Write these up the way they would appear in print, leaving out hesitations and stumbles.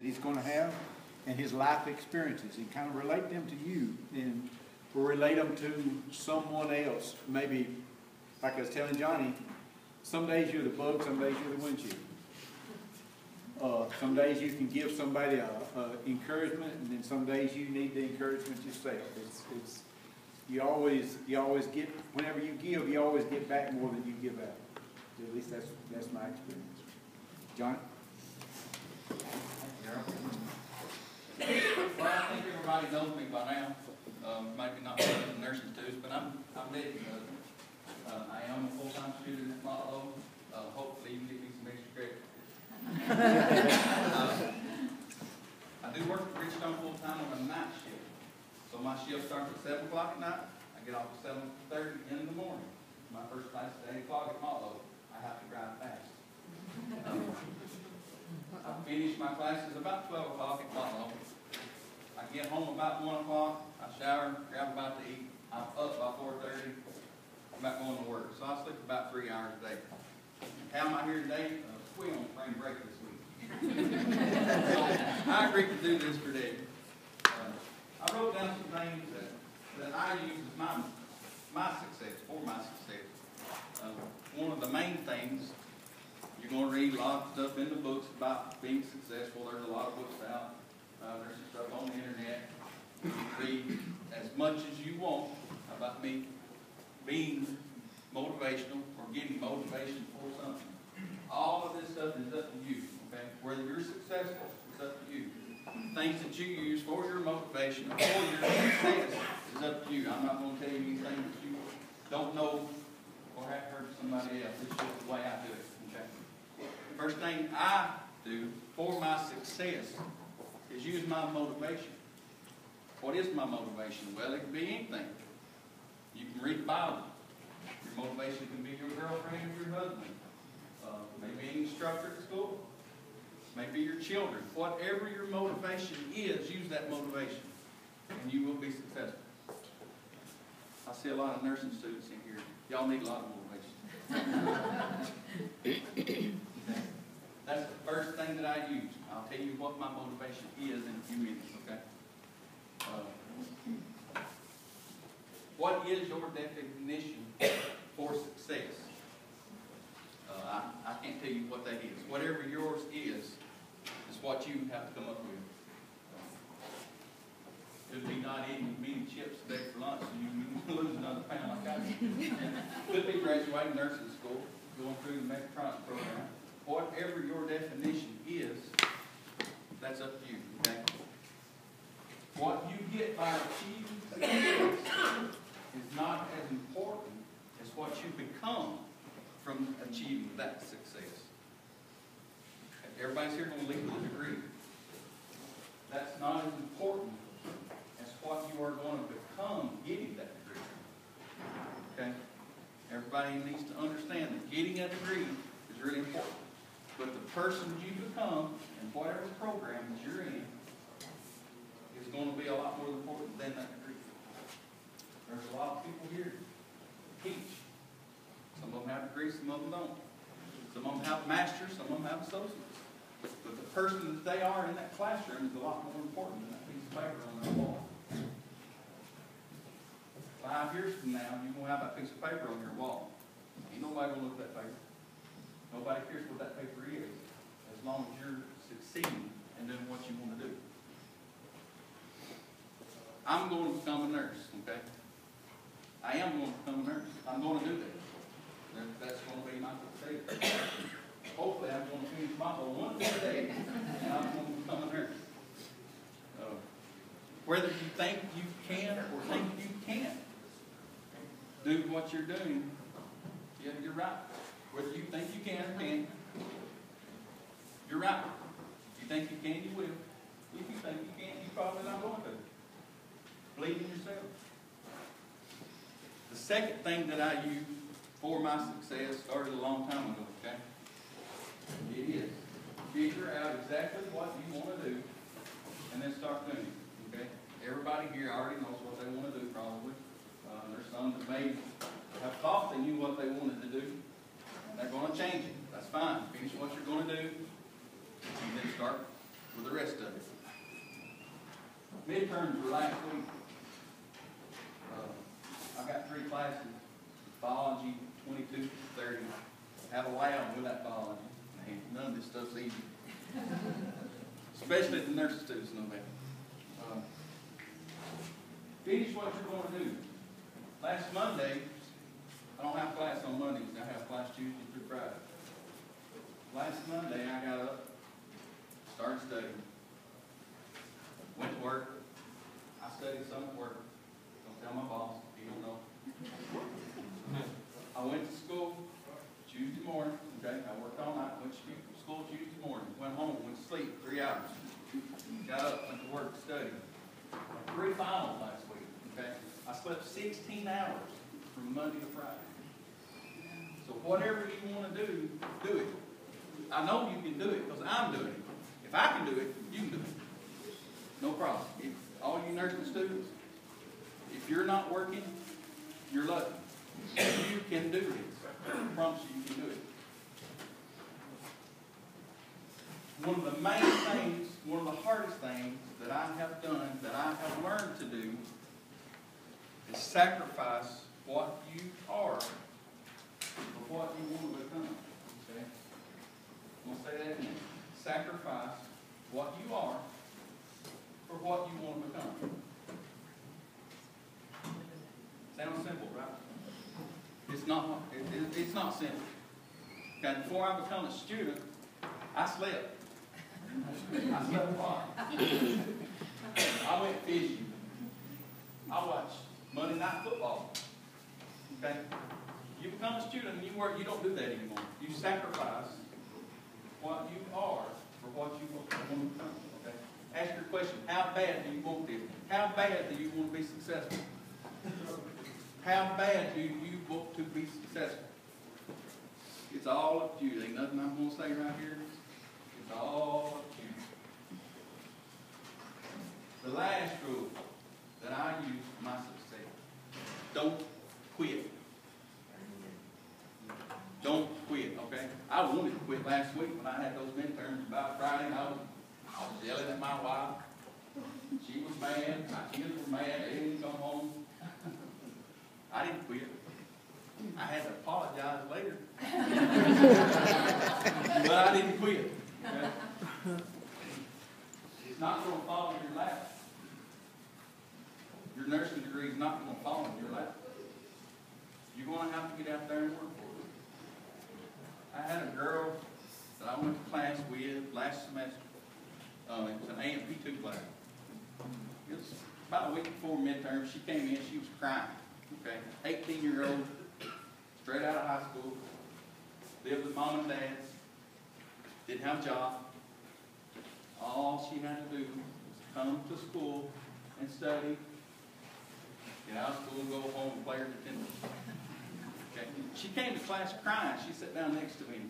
he's going to have and his life experiences, and kind of relate them to you, and or relate them to someone else. Maybe, like I was telling Johnny, some days you're the bug, some days you're the windshield. Some days you can give somebody encouragement, and then some days you need the encouragement yourself. You always get, whenever you give, you always get back more than you give out. At least that's my experience. Johnny? Well, I think everybody knows me by now. Maybe not the nursing students, but I'm David. I am a full-time student at Motto. Hopefully you can get me some extra credit. I do work at Bridgestone full-time on a night shift. So my shift starts at 7 o'clock at night. I get off at 7:30 in the morning. My first class is at 8 o'clock at Motto. I have to drive fast. I finish my classes about 12 o'clock at Motto. I get home about 1 o'clock. I shower, grab a bite to eat. I'm up by 4:30. I'm about going to work. So I sleep about 3 hours a day. How am I here today? We on spring break this week. So I agreed to do this today. I wrote down some things that I use as my success, for my success. One of the main things, you're going to read a lot of stuff in the books about being successful. There's a lot of books out. There's some stuff on the internet. You can read as much as you want about me being motivational or getting motivation for something. All of this stuff is up to you. Okay? Whether you're successful, it's up to you. Things that you use for your motivation or for your success is up to you. I'm not going to tell you anything that you don't know or have heard from somebody else. It's just the way I do it. Okay? The first thing I do for my success is use my motivation. What is my motivation? Well, it can be anything. You can read the Bible. Your motivation can be your girlfriend or your husband. Maybe an instructor at school. Maybe your children. Whatever your motivation is, use that motivation, and you will be successful. I see a lot of nursing students in here. Y'all need a lot of motivation. That's the first thing that I use. I'll tell you what my motivation is in a few minutes, okay? What is your definition for success? I can't tell you what that is. Whatever yours is what you have to come up with. Could be not eating many chips today for lunch and you lose another pound like I did. Could be graduating nursing school, going through the mechatronics program. Whatever your definition is, that's up to you. Okay? What you get by achieving success is not as important as what you become from achieving that success. Everybody's here going to leave with a degree. That's not as important as what you are going to become getting that degree. Okay? Everybody needs to understand that getting a degree is really important. But the person you become and whatever program that you're in is going to be a lot more important than that degree. There's a lot of people here who teach. Some of them have degrees, some of them don't. Some of them have masters, some of them have associates. But the person that they are in that classroom is a lot more important than that piece of paper on their wall. 5 years from now, you're going to have that piece of paper on your wall. Ain't nobody going to look at that paper. Nobody cares what that paper is, as long as you're succeeding and doing what you want to do. I'm going to become a nurse, okay? I am going to become a nurse. I'm going to do that. That's going to be my success. Hopefully I'm going to finish my whole one day and I'm going to become a nurse. Whether you think you can or think you can't do what you're doing, yeah, you're right. Whether you think you can or can't, you're right. If you think you can, you will. If you think you can't, you're probably not going to. Believe in yourself. The second thing that I use for my success started a long time ago, okay? It is figure out exactly what you want to do and then start doing it, okay? Everybody here already knows what they want to do, probably. There's some that may have thought they knew what they wanted to do, and they're going to change it. That's fine. Finish what you're going to do, and then start with the rest Midterms were last week. I got 3 classes, biology, 22 to 30. Have a lab with that biology. Man, none of this stuff's easy. Especially the nurses students know that. Finish what you're going to do. Last Monday, I don't have class on Mondays. I have class Tuesday through Friday. Last Monday, I got up, started studying, went to work. I studied some at work. Don't tell my boss. He don't know. I went to school Tuesday morning. Okay, I worked all night. Went to school Tuesday morning. Went home. Went to sleep 3 hours. Got up. Went to work. Studied. 3 finals last week. Okay, I slept 16 hours from Monday to Friday. So whatever you want to do, do it. I know you can do it because I'm doing it. If I can do it, you can do it. No problem. If all you nursing students, if you're not working, you're lucky. You can do this. I promise you can do it. One of the main things, one of the hardest things that I have done, that I have learned to do, is sacrifice what you are for what you want to become. Okay? I'm going to say that again. Sacrifice what you are for what you want to become. Sounds simple, right? It's not. It's not simple. Okay, before I become a student, I slept. I slept a lot. I went fishing. I watched Monday Night Football. Okay? You become a student and you work, you don't do that anymore. You sacrifice what you are for what you want to become. Okay? Ask your question, how bad do you want this? How bad do you want to be successful? How bad do you want to be successful? It's all up to you. There ain't nothing I'm going to say right here. It's all up to you. The last rule that I use for my success: don't quit. Don't quit, okay? I wanted to quit last week when I had those midterms about Friday. I was yelling at my wife. She was mad. My kids were mad. They didn't come home. I didn't quit. I had to apologize later. But I didn't quit. Okay? It's not going to fall in your lap. Your nursing degree is not going to fall in your lap. You're going to have to get out there and work for it. I had a girl that I went to class with last semester. It was an A&P2 class. It was about a week before midterm. She came in, she was crying. Okay, 18-year-old, straight out of high school, lived with mom and dad, didn't have a job. All she had to do was come to school and study, get out of school and go home and play her Nintendo. Okay. She came to class crying. She sat down next to me.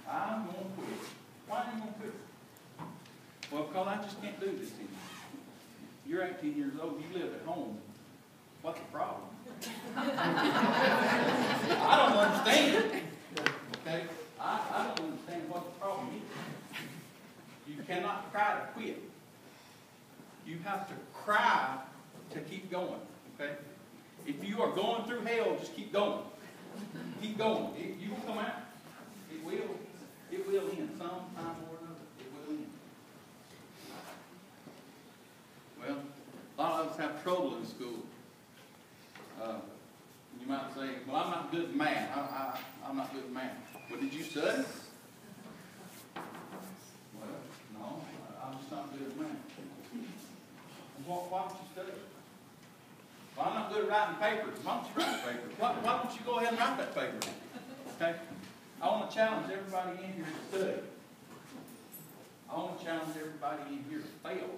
I'm going to quit. Why are you going to quit? Well, because I just can't do this anymore. You're 18 years old. You live at home. What's the problem? I don't understand it. Okay? I don't understand what the problem is. You cannot cry to quit. You have to cry to keep going. Okay? If you are going through hell, just keep going. Keep going. You will come out. It will. It will end sometime or another. It will end. Well, a lot of us have trouble in school. You might say, well, I'm not good at math. I'm not good at math. Well, did you study? Well, no, I'm just not good at math. Why don't you study? Well, I'm not good at writing papers. Why don't you write papers? Why don't you go ahead and write that paper? Okay? I want to challenge everybody in here to study. I want to challenge everybody in here to fail.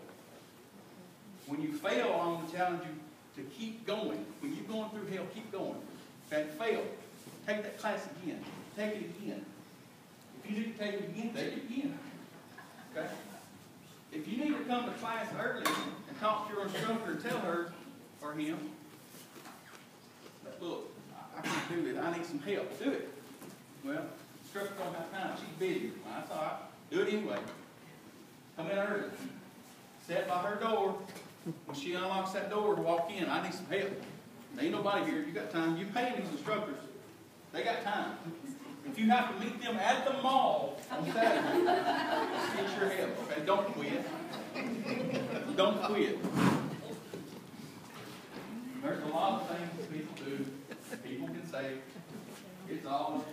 When you fail, I want to challenge you to keep going. When you're going through hell, keep going. Okay? Fail. Take that class again. Take it again. If you need to take it again, take it again. Okay? If you need to come to class early and talk to your instructor and tell her or him, look, I can't do this. I need some help. Do it. Well, the instructor don't have time. She's busy. Well, that's all right. Do it anyway. Come in early. Sit by her door. when she unlocks that door to walk in, I need some help. There ain't nobody here. You got time. You paying these instructors. They got time. If you have to meet them at the mall on Saturday, get your help. Okay? Don't quit. Don't quit. There's a lot of things that people do. People can say it's all